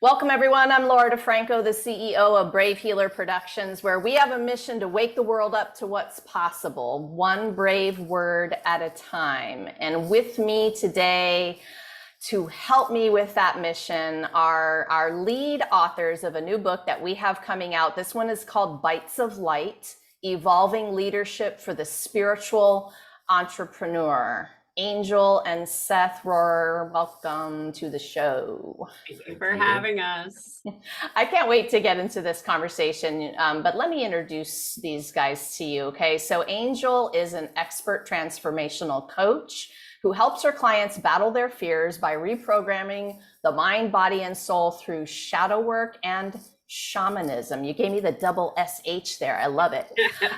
Welcome, everyone. I'm Laura DeFranco, the CEO of Brave Healer Productions, where we have a mission to wake the world up to what's possible, one brave word at a time. And with me today to help me with that mission are our lead authors of a new book that we have coming out. This one is called Bytes of Light, Evolving Leadership for the Spiritual Entrepreneur. Angel and Seth Rohrer, welcome to the show. Thank you for having us. I can't wait to get into this conversation, but let me introduce these guys to you, okay? So Angel is an expert transformational coach who helps her clients battle their fears by reprogramming the mind, body, and soul through shadow work and shamanism. You gave me the double SH there. I love it.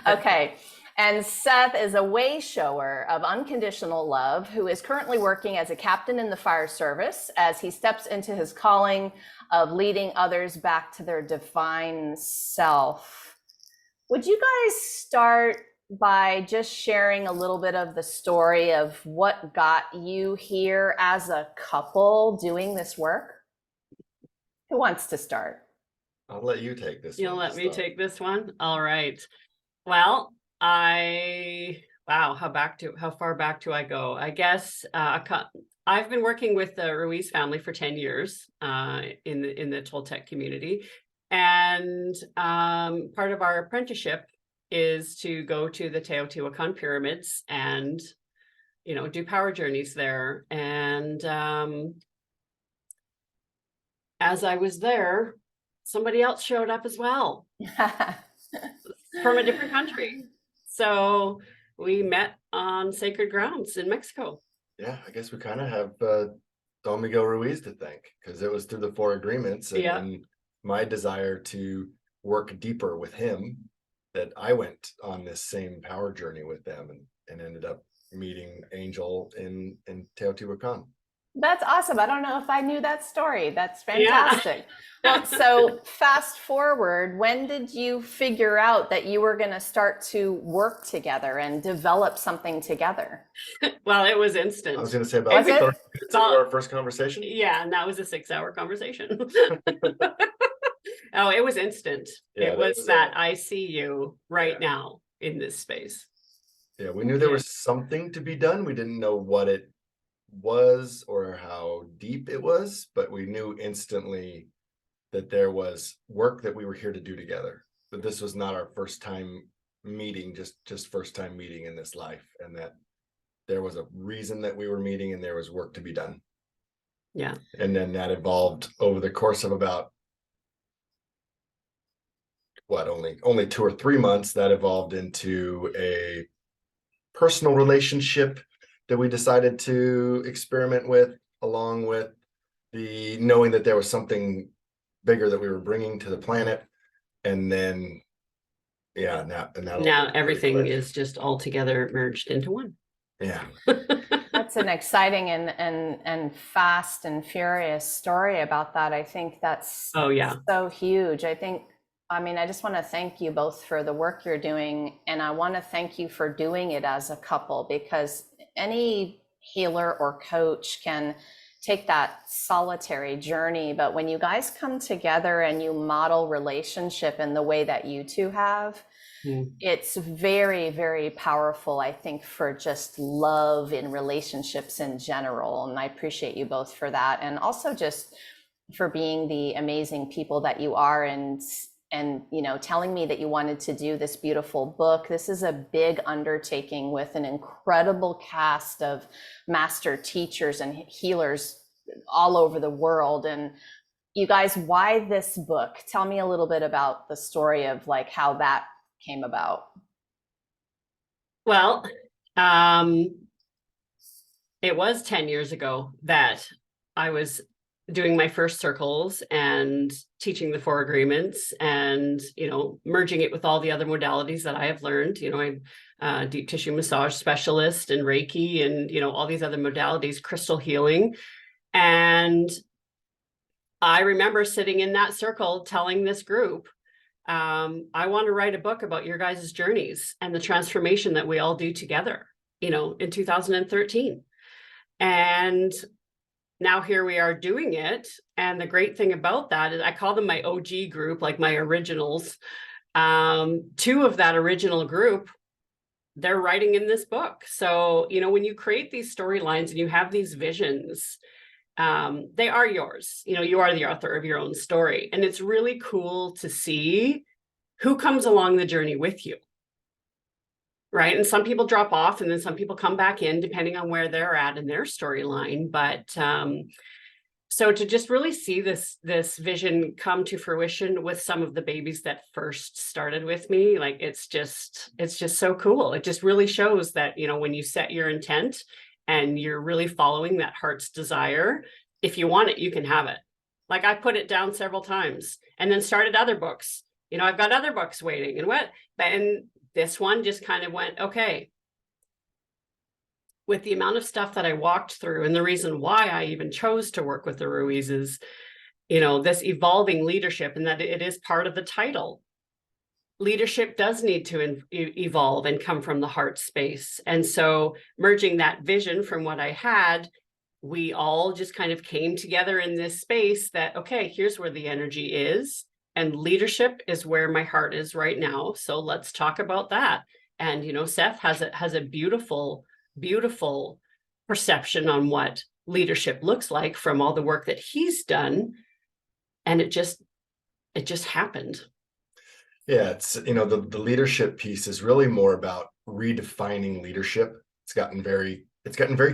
Okay. And Seth is a way shower of unconditional love who is currently working as a captain in the fire service as he steps into his calling of leading others back to their divine self. Would you guys start by just sharing a little bit of the story of what got you here as a couple doing this work? Who wants to start? I'll let you take this one. You'll let me take this one? All right. Well, how far back do I go? I guess I've been working with the Ruiz family for 10 years in the Toltec community. And part of our apprenticeship is to go to the Teotihuacan pyramids and, do power journeys there. And as I was there, somebody else showed up as well from a different country. So we met on sacred grounds in Mexico. Yeah, I guess we kind of have Don Miguel Ruiz to thank, because it was through the 4 agreements and my desire to work deeper with him that I went on this same power journey with them and ended up meeting Angel in Teotihuacan. That's awesome. I don't know if I knew that story. That's fantastic. Yeah. Well, so fast forward, when did you figure out that you were going to start to work together and develop something together? Well, it was instant. I was going to say about 30 minutes into our first conversation. Yeah, and that was a 6-hour conversation. Oh, it was instant. Yeah, it was that I see you right now in this space. Yeah, we knew there was something to be done. We didn't know what it was or how deep it was, but we knew instantly that there was work that we were here to do together. That this was not our first time meeting, just first time meeting in this life, and that there was a reason that we were meeting and there was work to be done. Yeah. And then that evolved over the course of about only 2 or 3 months. That evolved into a personal relationship that we decided to experiment with, along with the knowing that there was something bigger that we were bringing to the planet. And then, now everything is just all together merged into one. Yeah. That's an exciting and fast and furious story about that. I think that's so huge. I just want to thank you both for the work you're doing. And I want to thank you for doing it as a couple, because any healer or coach can take that solitary journey. But when you guys come together and you model relationship in the way that you two have, it's very, very powerful, I think, for just love in relationships in general. And I appreciate you both for that. And also just for being the amazing people that you are, and telling me that you wanted to do this beautiful book. This is a big undertaking with an incredible cast of master teachers and healers all over the world. And you guys, why this book? Tell me a little bit about the story of how that came about. Well, it was 10 years ago that I was doing my first circles and teaching the 4 agreements and, merging it with all the other modalities that I have learned. I'm a deep tissue massage specialist and Reiki and, all these other modalities, crystal healing. And I remember sitting in that circle telling this group, I want to write a book about your guys' journeys and the transformation that we all do together, in 2013. And now here we are doing it. And the great thing about that is I call them my OG group, like my originals. Two of that original group, they're writing in this book. So, you know, when you create these storylines and you have these visions, they are yours. You know, you are the author of your own story. And it's really cool to see who comes along the journey with you. Right. And some people drop off and then some people come back in depending on where they're at in their storyline. But so to just really see this vision come to fruition with some of the babies that first started with me, like it's just so cool. It just really shows that, you know, when you set your intent and you're really following that heart's desire, if you want it, you can have it. Like I put it down several times and then started other books. You know, I've got other books waiting and this one just kind of went, okay. With the amount of stuff that I walked through and the reason why I even chose to work with the Ruizes, you know, this evolving leadership, and that it is part of the title. Leadership does need to evolve and come from the heart space. And so merging that vision from what I had, we all just kind of came together in this space that, okay, here's where the energy is. And leadership is where my heart is right now. So let's talk about that. And, you know, Seth has a beautiful perception on what leadership looks like from all the work that he's done. And it just happened. Yeah, it's, you know, the leadership piece is really more about redefining leadership. It's gotten very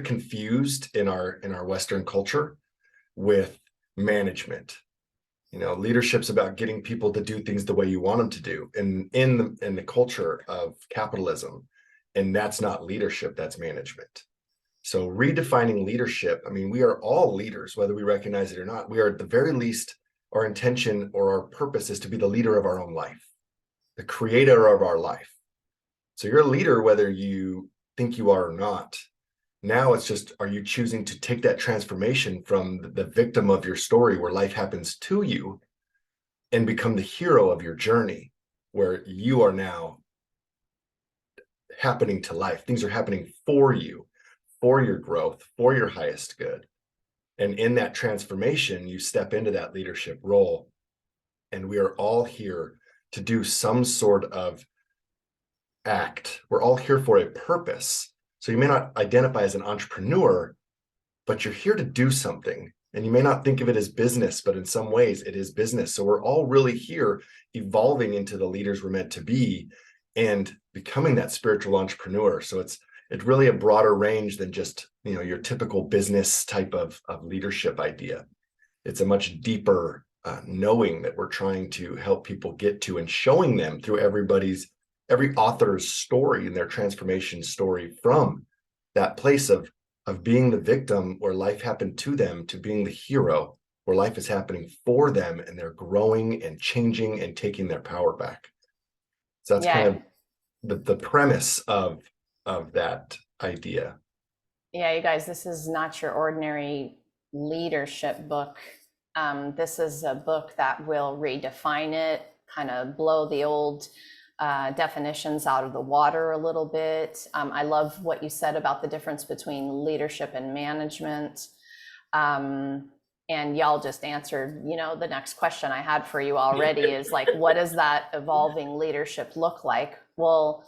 confused in our Western culture with management. You know, leadership's about getting people to do things the way you want them to do in the culture of capitalism. And that's not leadership, that's management. So redefining leadership, I mean, we are all leaders, whether we recognize it or not. We are at the very least, our intention or our purpose is to be the leader of our own life, the creator of our life. So you're a leader, whether you think you are or not. Now it's just, are you choosing to take that transformation from the victim of your story where life happens to you and become the hero of your journey, where you are now happening to life. Things are happening for you, for your growth, for your highest good. And in that transformation, you step into that leadership role. And we are all here to do some sort of act. We're all here for a purpose. So you may not identify as an entrepreneur, but you're here to do something. And you may not think of it as business, but in some ways it is business. So we're all really here evolving into the leaders we're meant to be and becoming that spiritual entrepreneur. So it's really a broader range than just, you know, your typical business type of leadership idea. It's a much deeper knowing that we're trying to help people get to, and showing them through every author's story and their transformation story from that place of being the victim where life happened to them to being the hero where life is happening for them and they're growing and changing and taking their power back. So that's kind of the premise of that idea. Yeah, you guys, this is not your ordinary leadership book. This is a book that will redefine it, kind of blow the old definitions out of the water a little bit. I love what you said about the difference between leadership and management. And y'all just answered, you know, the next question I had for you already is like, what does that evolving leadership look like? Well,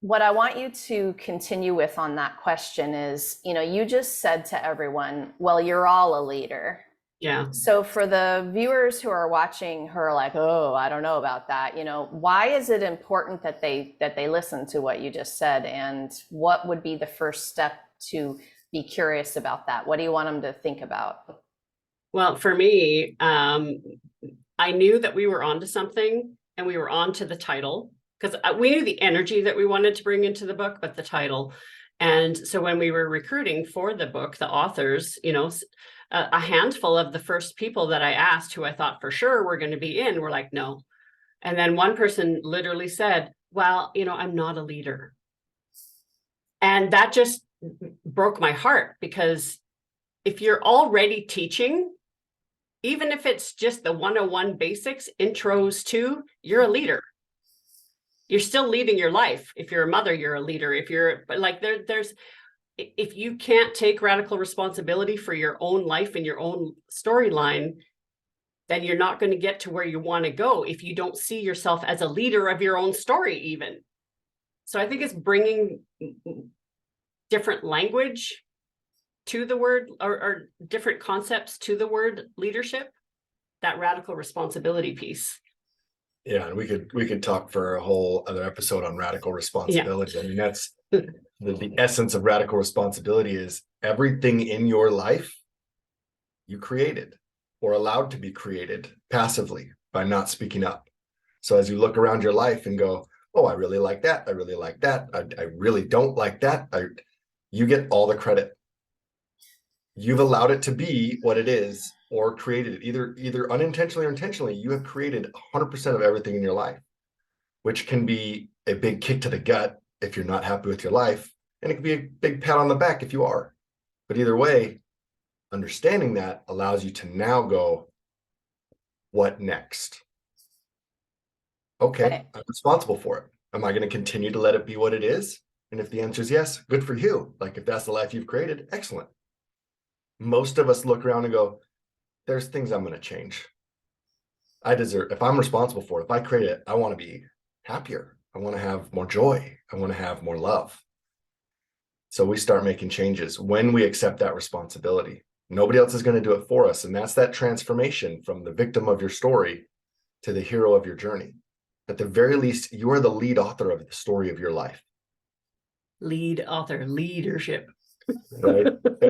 what I want you to continue with on that question is, you know, you just said to everyone, well, you're all a leader. Yeah. So for the viewers who are watching who are like, oh, I don't know about that, you know, why is it important that they listen to what you just said? And what would be the first step to be curious about that? What do you want them to think about? Well, for me, I knew that we were onto something, and we were onto the title, because we knew the energy that we wanted to bring into the book, but the title. And so when we were recruiting for the book, the authors, you know, a handful of the first people that I asked who I thought for sure were going to be in were like, no. And then one person literally said, well, you know, I'm not a leader. And that just broke my heart, because if you're already teaching, even if it's just the 101 basics, intros to, you're a leader. You're still leading your life. If you're a mother, you're a leader. If you're like, there's if you can't take radical responsibility for your own life and your own storyline, then you're not going to get to where you want to go if you don't see yourself as a leader of your own story even. So I think it's bringing different language to the word, or different concepts to the word leadership, that radical responsibility piece. Yeah, and we could talk for a whole other episode on radical responsibility. I mean, that's the essence of radical responsibility is everything in your life you created or allowed to be created passively by not speaking up. So as you look around your life and go, oh, I really like that. I really like that. I really don't like that. You get all the credit. You've allowed it to be what it is or created it, either unintentionally or intentionally. You have created 100% of everything in your life, which can be a big kick to the gut if you're not happy with your life. And it can be a big pat on the back if you are. But either way, understanding that allows you to now go, what next? Okay, I'm responsible for it. Am I going to continue to let it be what it is? And if the answer is yes, good for you. Like if that's the life you've created, excellent. Most of us look around and go, there's things I'm going to change. I deserve, if I'm responsible for it, if I create it, I want to be happier. I want to have more joy. I want to have more love. So we start making changes when we accept that responsibility. Nobody else is going to do it for us. And that's that transformation from the victim of your story to the hero of your journey. At the very least, you are the lead author of the story of your life. Lead author, leadership. Right?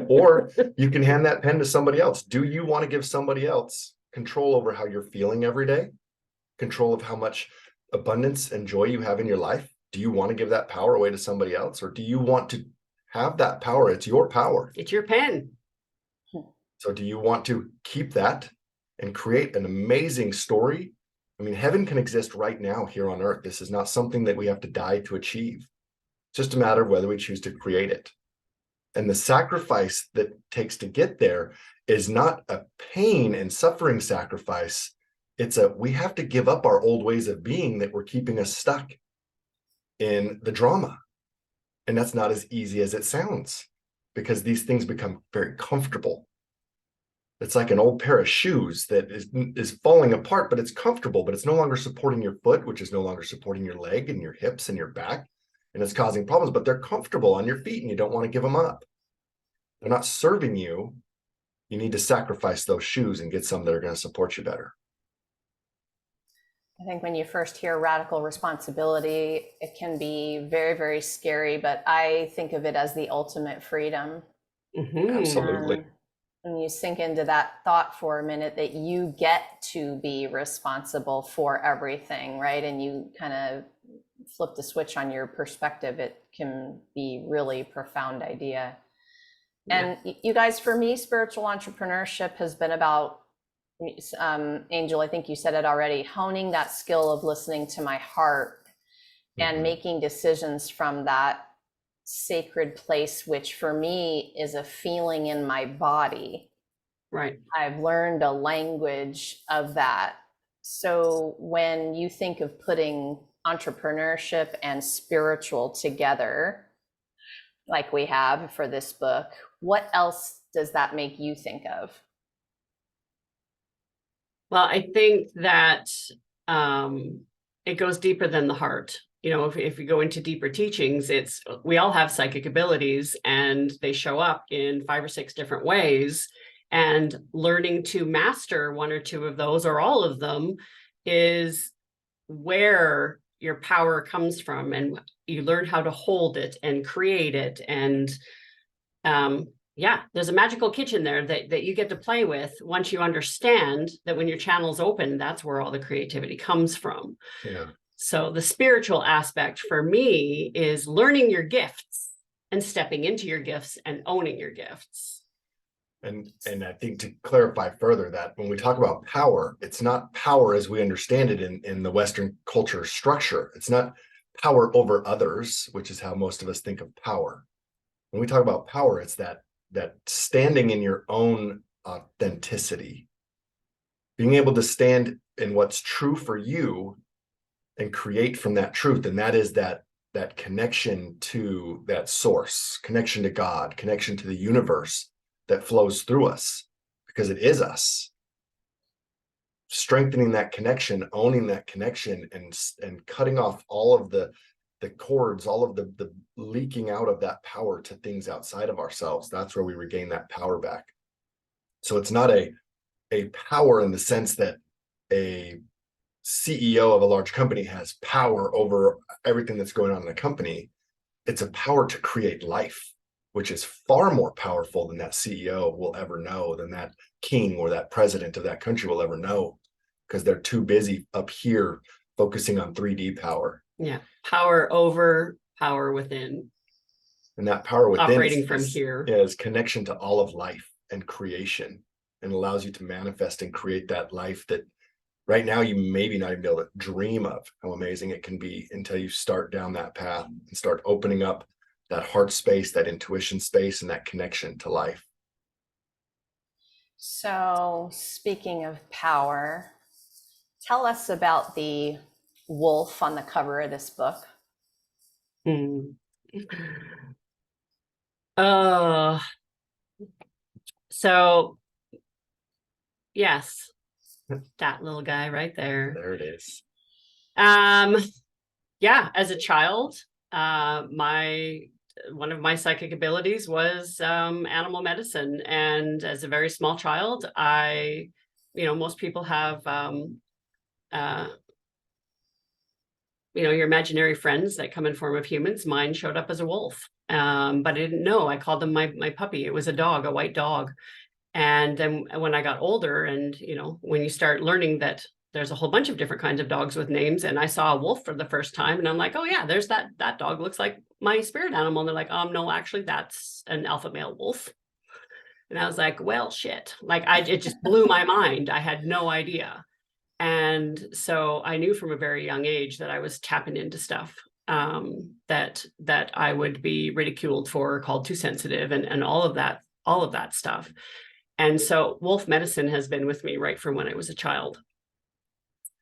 Or you can hand that pen to somebody else. Do you want to give somebody else control over how you're feeling every day? Control of how much abundance and joy you have in your life? Do you want to give that power away to somebody else? Or do you want to have that power? It's your power. It's your pen. So do you want to keep that and create an amazing story? I mean, heaven can exist right now here on earth. This is not something that we have to die to achieve. It's just a matter of whether we choose to create it. And the sacrifice that takes to get there is not a pain and suffering sacrifice. It's we have to give up our old ways of being that were keeping us stuck in the drama. And that's not as easy as it sounds because these things become very comfortable. It's like an old pair of shoes that is falling apart, but it's comfortable, but it's no longer supporting your foot, which is no longer supporting your leg and your hips and your back. And it's causing problems, but they're comfortable on your feet and you don't want to give them up. They're not serving you. You need to sacrifice those shoes and get some that are going to support you better. I think when you first hear radical responsibility, it can be very, very scary, but I think of it as the ultimate freedom. Absolutely. When you sink into that thought for a minute that you get to be responsible for everything, right? And you kind of flip the switch on your perspective, it can be really profound idea. And you guys, for me, spiritual entrepreneurship has been about, Angel, I think you said it already, honing that skill of listening to my heart and making decisions from that sacred place, which for me is a feeling in my body. Right. I've learned a language of that. So when you think of putting entrepreneurship and spiritual together, like we have for this book, what else does that make you think of? Well, I think that it goes deeper than the heart. You know, if we go into deeper teachings, we all have psychic abilities and they show up in 5 or 6 different ways. And learning to master 1 or 2 of those or all of them is where your power comes from, and you learn how to hold it and create it. And there's a magical kitchen there that you get to play with once you understand that when your channel's open, that's where all the creativity comes from. Yeah. So the spiritual aspect for me is learning your gifts and stepping into your gifts and owning your gifts. And I think to clarify further that when we talk about power, it's not power as we understand it in the Western culture structure. It's not power over others, which is how most of us think of power. When we talk about power, it's that standing in your own authenticity, being able to stand in what's true for you and create from that truth. And that is that that connection to that source, connection to God, connection to the universe that flows through us, because it is us. Strengthening that connection, owning that connection, and cutting off all of the cords, all of the leaking out of that power to things outside of ourselves. That's where we regain that power back. So it's not a power in the sense that a CEO of a large company has power over everything that's going on in the company. It's a power to create life, which is far more powerful than that CEO will ever know, than that king or that president of that country will ever know, because they're too busy up here focusing on 3D power. Yeah. Power over, power within. And that power within operating from here is connection to all of life and creation, and allows you to manifest and create that life that right now you maybe not even be able to dream of how amazing it can be until you start down that path and start opening up that heart space, that intuition space, and that connection to life. So speaking of power, tell us about the wolf on the cover of this book. So yes, that little guy right there. There it is. Yeah, as a child, one of my psychic abilities was animal medicine. And as a very small child, most people have your imaginary friends that come in form of humans. Mine showed up as a wolf, but I didn't know. I called them my puppy. It was a dog, a white dog. And then when I got older, and when you start learning that there's a whole bunch of different kinds of dogs with names, and I saw a wolf for the first time, and I'm like, oh yeah, there's that dog looks like my spirit animal. And they're like, no, actually that's an alpha male wolf. And I was like, well, shit, like it just blew my mind. I had no idea. And so I knew from a very young age that I was tapping into stuff that I would be ridiculed for, called too sensitive, and all of that stuff. And so wolf medicine has been with me right from when I was a child.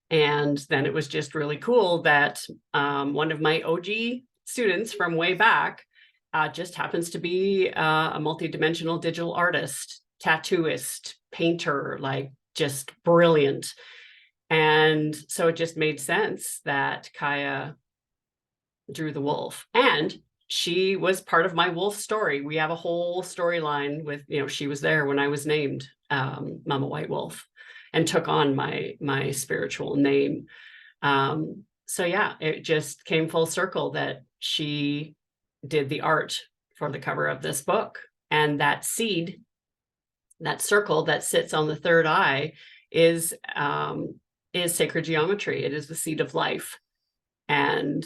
And then it was just really cool that one of my OG students from way back just happens to be a multidimensional digital artist, tattooist, painter, like just brilliant. And so it just made sense that Kaya drew the wolf. And she was part of my wolf story. We have a whole storyline with, she was there when I was named Mama White Wolf and took on my spiritual name. So yeah, it just came full circle that she did the art for the cover of this book. And that seed, that circle that sits on the third eye is sacred geometry. It is the seed of life. And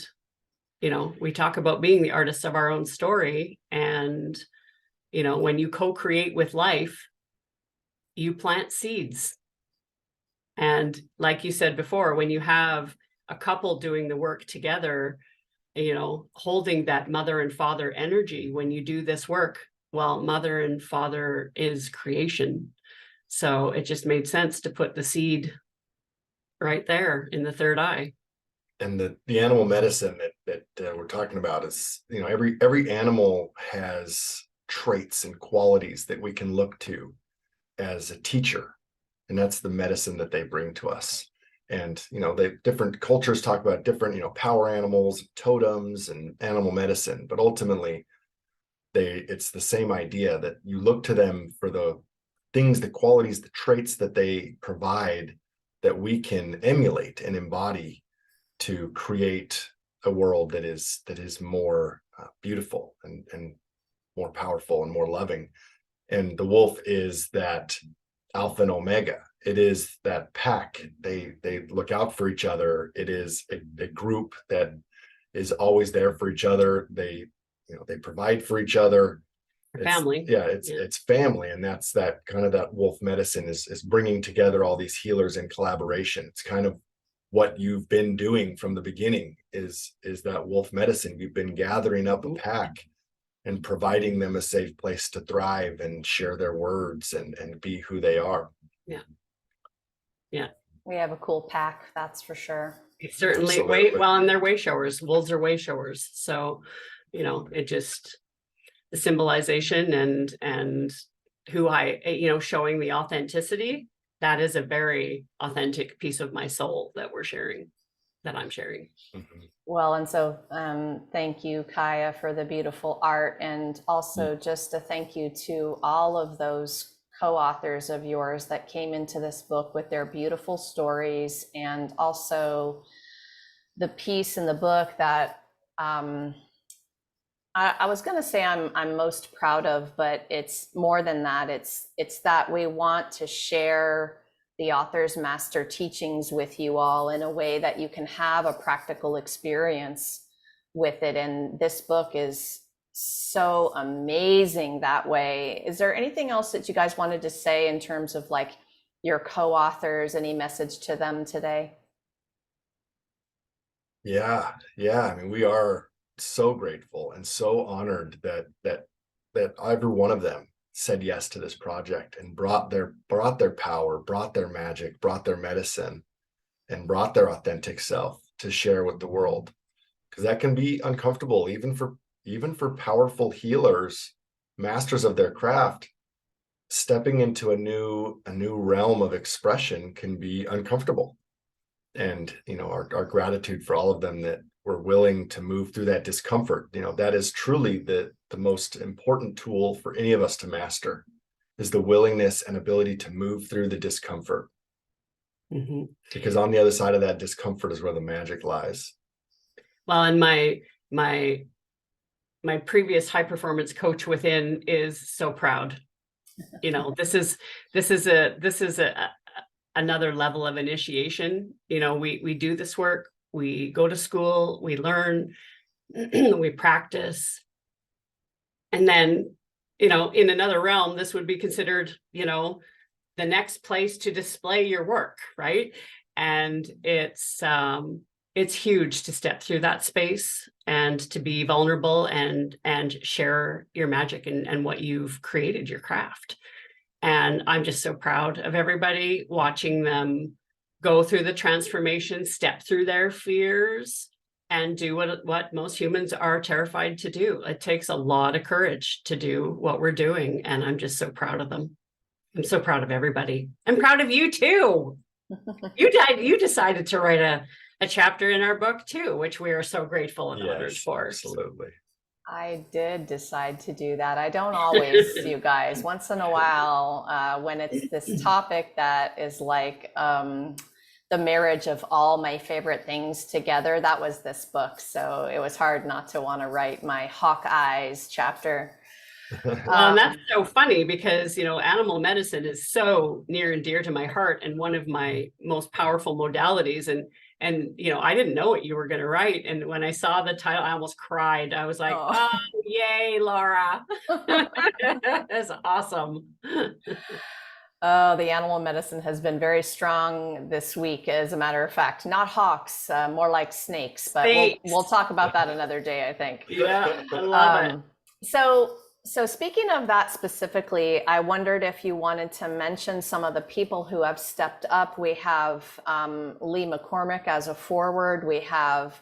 we talk about being the artists of our own story. And, when you co-create with life, you plant seeds. And like you said before, when you have a couple doing the work together, holding that mother and father energy, when you do this work, well, mother and father is creation. So it just made sense to put the seed right there in the third eye. And the animal medicine that we're talking about is, every animal has traits and qualities that we can look to as a teacher, and that's the medicine that they bring to us. And different cultures talk about different power animals, totems, and animal medicine, but ultimately it's the same idea, that you look to them for the things, the qualities, the traits that they provide, that we can emulate and embody to create a world that is more beautiful and more powerful and more loving. And the wolf is that alpha and omega. It is that pack. They look out for each other. It is a group that is always there for each other. They provide for each other. Family. It's family. And that's that kind of that wolf medicine is bringing together all these healers in collaboration. It's kind of what you've been doing from the beginning is that wolf medicine. You've been gathering up a pack and providing them a safe place to thrive and share their words and be who they are. Yeah. We have a cool pack, that's for sure. Certainly, and they're way showers. Wolves are way showers. So, it just, the symbolization and who showing the authenticity, that is a very authentic piece of my soul that I'm sharing. Mm-hmm. Well, and so thank you, Kaya, for the beautiful art, and also just a thank you to all of those co-authors of yours that came into this book with their beautiful stories, and also the piece in the book that I was going to say I'm most proud of, but it's more than that. It's that we want to share the author's master teachings with you all in a way that you can have a practical experience with it. And this book is so amazing that way. Is there anything else that you guys wanted to say in terms of like your co-authors, any message to them today? Yeah. I mean, we are so grateful and so honored that every one of them said yes to this project and brought their power, brought their magic, brought their medicine, and brought their authentic self to share with the world. Because that can be uncomfortable, even for powerful healers, masters of their craft. Stepping into a new realm of expression can be uncomfortable. And our gratitude for all of them that were willing to move through that discomfort. That is truly the most important tool for any of us to master, is the willingness and ability to move through the discomfort. Mm-hmm. Because on the other side of that discomfort is where the magic lies. Well, and my previous high performance coach within is so proud. This is another level of initiation. We do this work, we go to school, we learn, we practice. And then, in another realm, this would be considered, the next place to display your work, right? And it's huge to step through that space and to be vulnerable and share your magic and what you've created, your craft. And I'm just so proud of everybody, watching them go through the transformation, step through their fears, and do what most humans are terrified to do. It takes a lot of courage to do what we're doing. And I'm just so proud of them. I'm so proud of everybody. I'm proud of you too. You decided to write a chapter in our book too, which we are so grateful and honored for. Absolutely. I did decide to do that. I don't always, you guys. Once in a while, when it's this topic that is like the marriage of all my favorite things together, that was this book. So it was hard not to want to write my Hawkeyes chapter. Well, and that's so funny because, animal medicine is so near and dear to my heart and one of my most powerful modalities. And I didn't know what you were going to write. And when I saw the title, I almost cried. I was like, oh yay, Laura. That's awesome. Oh, the animal medicine has been very strong this week, as a matter of fact. Not hawks, more like snakes, but we'll talk about that another day, I think. Yeah, I love it. So speaking of that specifically, I wondered if you wanted to mention some of the people who have stepped up. We have Lee McCormick as a forward. We have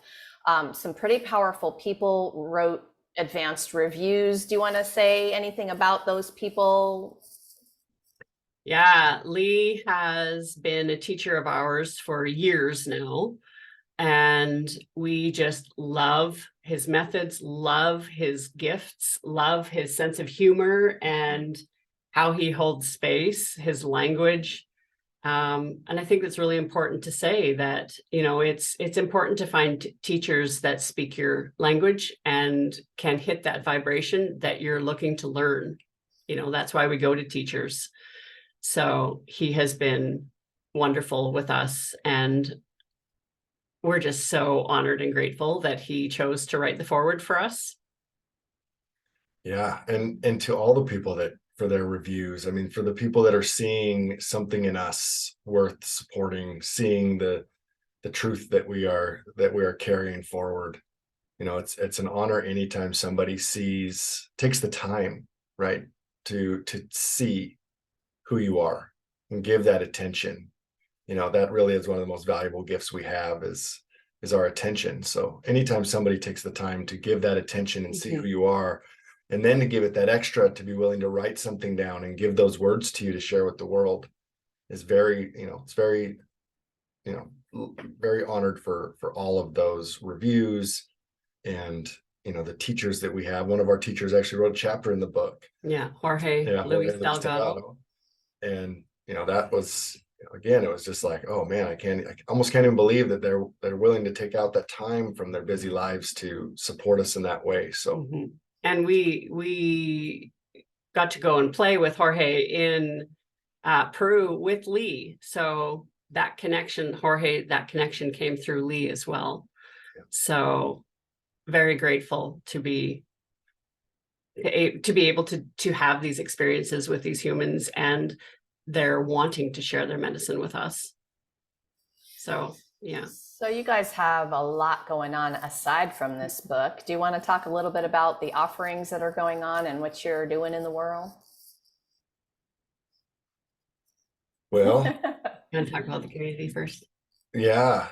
some pretty powerful people wrote advanced reviews. Do you want to say anything about those people? Yeah, Lee has been a teacher of ours for years now. And we just love his methods, love his gifts, love his sense of humor and how he holds space, his language. And I think it's really important to say that, it's important to find teachers that speak your language and can hit that vibration that you're looking to learn. That's why we go to teachers. So he has been wonderful with us, and we're just so honored and grateful that he chose to write the foreword for us. Yeah. And to all the people that for their reviews, I mean, for the people that are seeing something in us worth supporting, seeing the truth that we are carrying forward. It's an honor anytime somebody takes the time, right, to see who you are and give that attention. That really is one of the most valuable gifts we have, is is our attention. So anytime somebody takes the time to give that attention and see who you are, and then to give it that extra to be willing to write something down and give those words to you to share with the world is very, it's very, very honored for all of those reviews. And the teachers that we have, one of our teachers actually wrote a chapter in the book. Yeah, Jorge Luis Delgado. And that was, again, it was just like, oh man, I almost can't even believe that they're willing to take out that time from their busy lives to support us in that way. So and we got to go and play with Jorge in Peru with Lee. So that connection came through Lee as well. Yeah. So very grateful to be able to have these experiences with these humans, and they're wanting to share their medicine with us. So, yeah. So you guys have a lot going on aside from this book. Do you want to talk a little bit about the offerings that are going on and what you're doing in the world? Well, you want to talk about the community first? Yeah.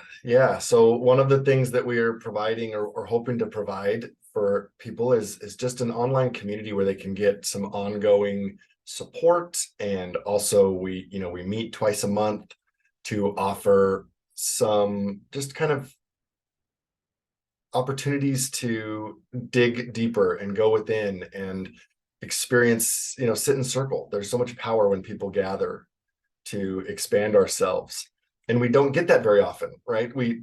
So one of the things that we are providing or hoping to provide for people is just an online community where they can get some ongoing support. And also we meet twice a month to offer some just kind of opportunities to dig deeper and go within and experience, sit in circle. There's so much power when people gather to expand ourselves. And we don't get that very often, right? We,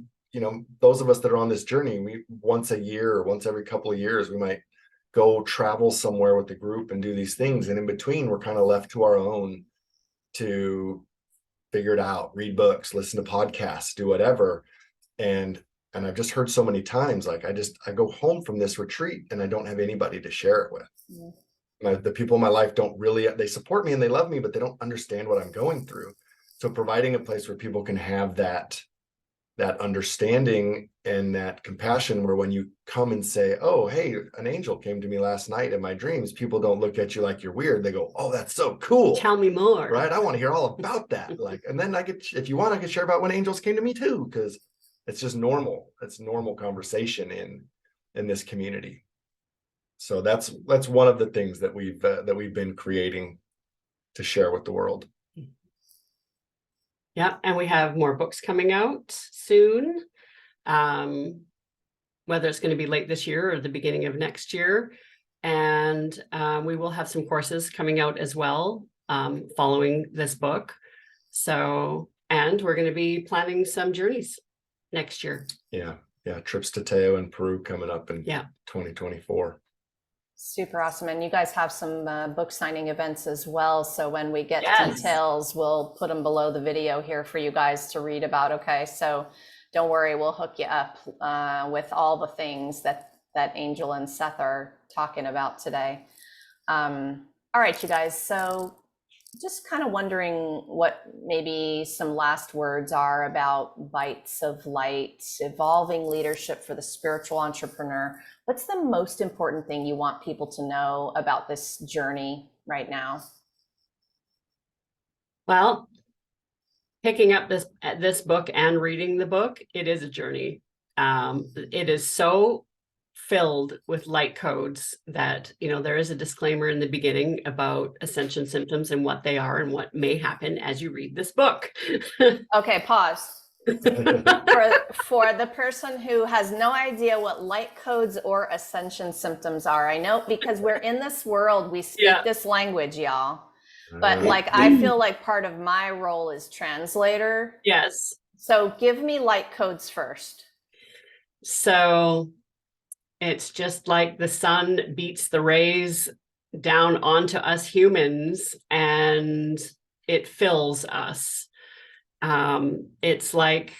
those of us that are on this journey, we once a year or once every couple of years, we might go travel somewhere with the group and do these things. And in between, we're kind of left to our own to figure it out, read books, listen to podcasts, do whatever. And I've just heard so many times, like, I go home from this retreat and I don't have anybody to share it with. The people in my life they support me and they love me, but they don't understand what I'm going through. So providing a place where people can have that understanding and that compassion, where when you come and say, oh, hey, an angel came to me last night in my dreams, people don't look at you like you're weird. They go, oh, that's so cool. Tell me more. Right? I want to hear all about that. And then if you want, I could share about when angels came to me too, because it's just normal. It's normal conversation in this community. So that's one of the things that we've been creating to share with the world. Yeah, and we have more books coming out soon, whether it's going to be late this year or the beginning of next year. And we will have some courses coming out as well following this book. So, and we're going to be planning some journeys next year. Yeah, trips to Teo and Peru coming up in 2024. Super awesome. And you guys have some book signing events as well. So when we get details, we'll put them below the video here for you guys to read about. Okay. So don't worry, we'll hook you up with all the things that Angel and Seth are talking about today. All right, you guys. So just kind of wondering what maybe some last words are about Bytes of Light, evolving leadership for the spiritual entrepreneur. What's the most important thing you want people to know about this journey right now? Well, picking up this book and reading the book, it is a journey. It is so filled with light codes that, there is a disclaimer in the beginning about ascension symptoms and what they are and what may happen as you read this book. Okay, pause. For the person who has no idea what light codes or ascension symptoms are, I know, because we're in this world, we speak this language, y'all. But I feel like part of my role is translator. Yes. So give me light codes first. So it's just like the sun beats the rays down onto us humans and it fills us. It's like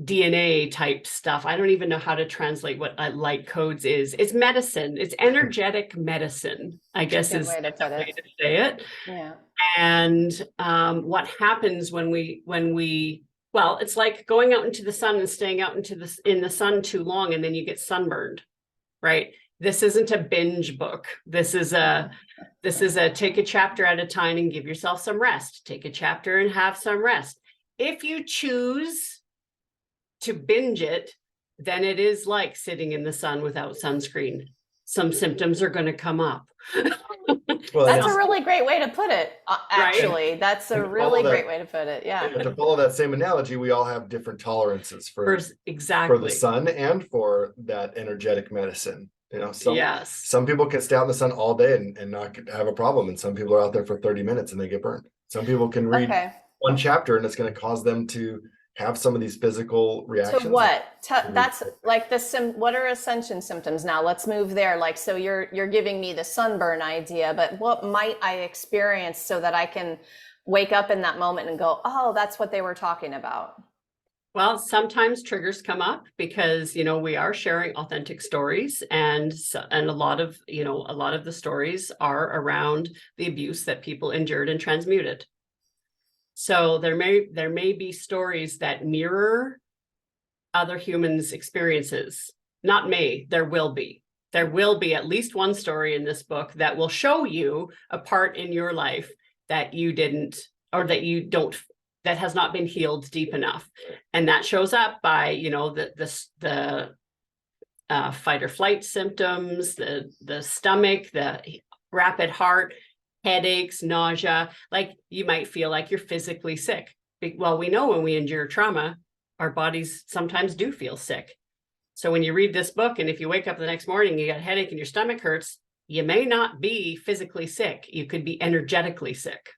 DNA type stuff. I don't even know how to translate what light codes is. It's medicine. It's energetic medicine, I guess is the way to say it. Yeah. And what happens when we well, it's like going out into the sun and staying out in the sun too long, and then you get sunburned, right? This isn't a binge book. This is a take a chapter at a time and give yourself some rest. Take a chapter and have some rest. If you choose to binge it, then it is like sitting in the sun without sunscreen. Some symptoms are going to come up. Well, That's a really great way to put it, actually. Right? That's a really great way to put it. Yeah. And to follow that same analogy, we all have different tolerances for the sun and for that energetic medicine. You know, some people can stay out in the sun all day and not have a problem, and some people are out there for 30 minutes and they get burned. Some people can read one chapter and it's going to cause them to have some of these physical reactions. To what? That's like what are ascension symptoms? Now let's move there. Like, so you're giving me the sunburn idea, but what might I experience so that I can wake up in that moment and go, oh, that's what they were talking about? Well, sometimes triggers come up because, we are sharing authentic stories, and a lot of the stories are around the abuse that people endured and transmuted. So there may be stories that mirror other humans' experiences. Not may, there will be. There will be at least one story in this book that will show you a part in your life that you didn't, or that you don't, that has not been healed deep enough. And that shows up by, the fight or flight symptoms, the stomach, the rapid heart, headaches, nausea. Like, you might feel like you're physically sick. Well, we know when we endure trauma, our bodies sometimes do feel sick. So when you read this book, and if you wake up the next morning, you got a headache and your stomach hurts, you may not be physically sick. You could be energetically sick.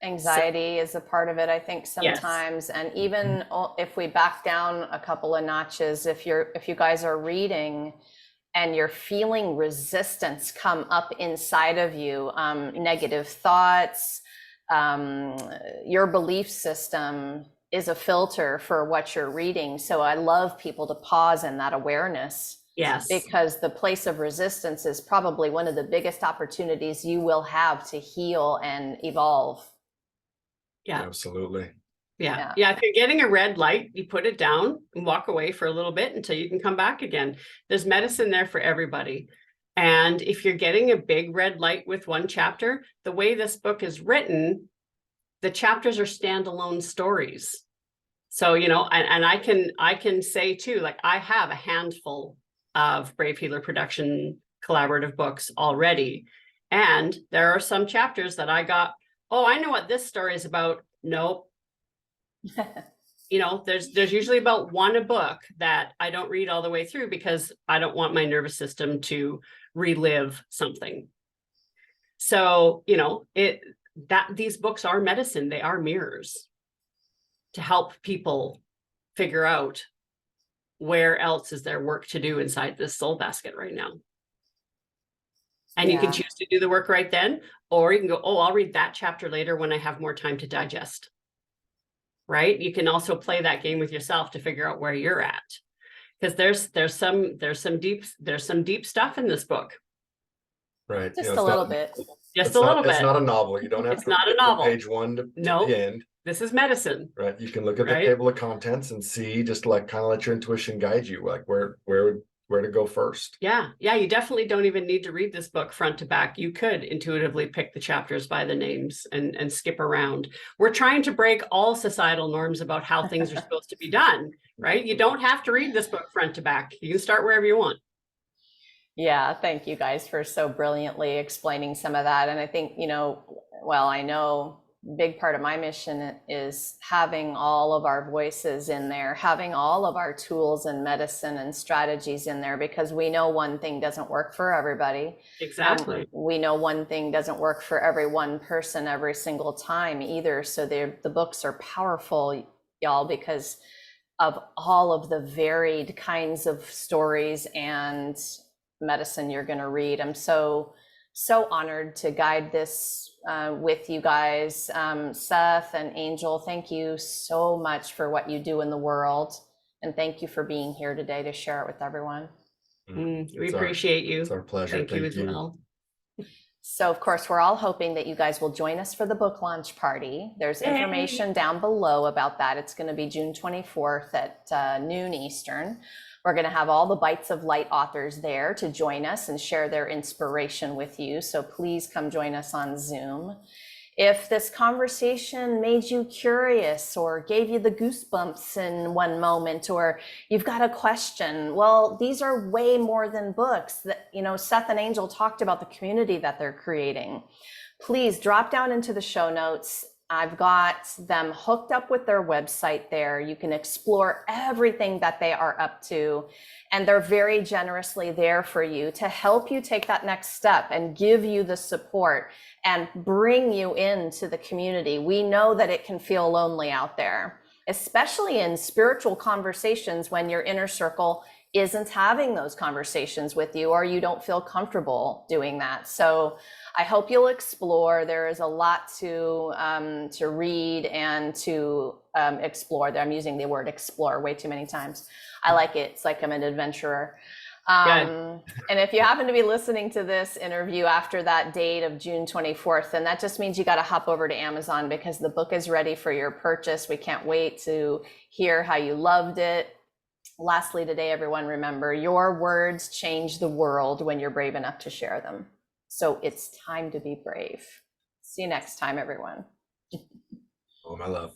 Anxiety is a part of it, I think, sometimes. And even if we back down a couple of notches, if you guys are reading and you're feeling resistance come up inside of you, negative thoughts, your belief system is a filter for what you're reading. So I love people to pause in that awareness. Yes. Because the place of resistance is probably one of the biggest opportunities you will have to heal and evolve. Yeah, absolutely. Yeah. If you're getting a red light, you put it down and walk away for a little bit until you can come back again. There's medicine there for everybody. And if you're getting a big red light with one chapter, the way this book is written, the chapters are standalone stories. So, and I can say too, like, I have a handful of Brave Healer Production collaborative books already. And there are some chapters that I got, oh, I know what this story is about. Nope. There's usually about one a book that I don't read all the way through because I don't want my nervous system to relive something. So, these books are medicine. They are mirrors to help people figure out where else is there work to do inside this soul basket right now. And you can choose to do the work right then, or you can go, oh, I'll read that chapter later when I have more time to digest. Right? You can also play that game with yourself to figure out where you're at. Because there's some deep stuff in this book. Right. Just a little bit. Just a little bit. It's not a novel. You don't have to not a novel. Page 1 to the end. This is medicine. Right. You can look at the table of contents and see, just like kind of let your intuition guide you, like where to go first. Yeah. You definitely don't even need to read this book front to back. You could intuitively pick the chapters by the names and skip around. We're trying to break all societal norms about how things are supposed to be done, right? You don't have to read this book front to back. You can start wherever you want. Yeah, thank you guys for so brilliantly explaining some of that. And I think, I know a big part of my mission is having all of our voices in there, having all of our tools and medicine and strategies in there, because we know one thing doesn't work for everybody. Exactly. We know one thing doesn't work for every one person every single time either. So the books are powerful, y'all, because of all of the varied kinds of stories and medicine you're going to read. I'm so honored to guide this with you guys. Seth and Angel, thank you so much for what you do in the world. And thank you for being here today to share it with everyone. We appreciate you. It's our pleasure. Thank you as well. So of course, we're all hoping that you guys will join us for the book launch party. There's information down below about that. It's going to be June 24th at noon Eastern. We're going to have all the Bytes of Light authors there to join us and share their inspiration with you. So please come join us on Zoom. If this conversation made you curious or gave you the goosebumps in one moment, or you've got a question, well, these are way more than books. That, you know, Seth and Angel talked about the community that they're creating. Please drop down into the show notes. I've got them hooked up with their website there. You can explore everything that they are up to, and they're very generously there for you to help you take that next step and give you the support and bring you into the community. We know that it can feel lonely out there, especially in spiritual conversations when your inner circle isn't having those conversations with you, or you don't feel comfortable doing that. So I hope you'll explore. There is a lot to read and to explore there. I'm using the word explore way too many times. I like it. It's like I'm an adventurer. And if you happen to be listening to this interview after that date of June 24th, then that just means you got to hop over to Amazon, because the book is ready for your purchase. We can't wait to hear how you loved it. Lastly today, everyone, remember, your words change the world when you're brave enough to share them. So it's time to be brave. See you next time, everyone. Oh, my love.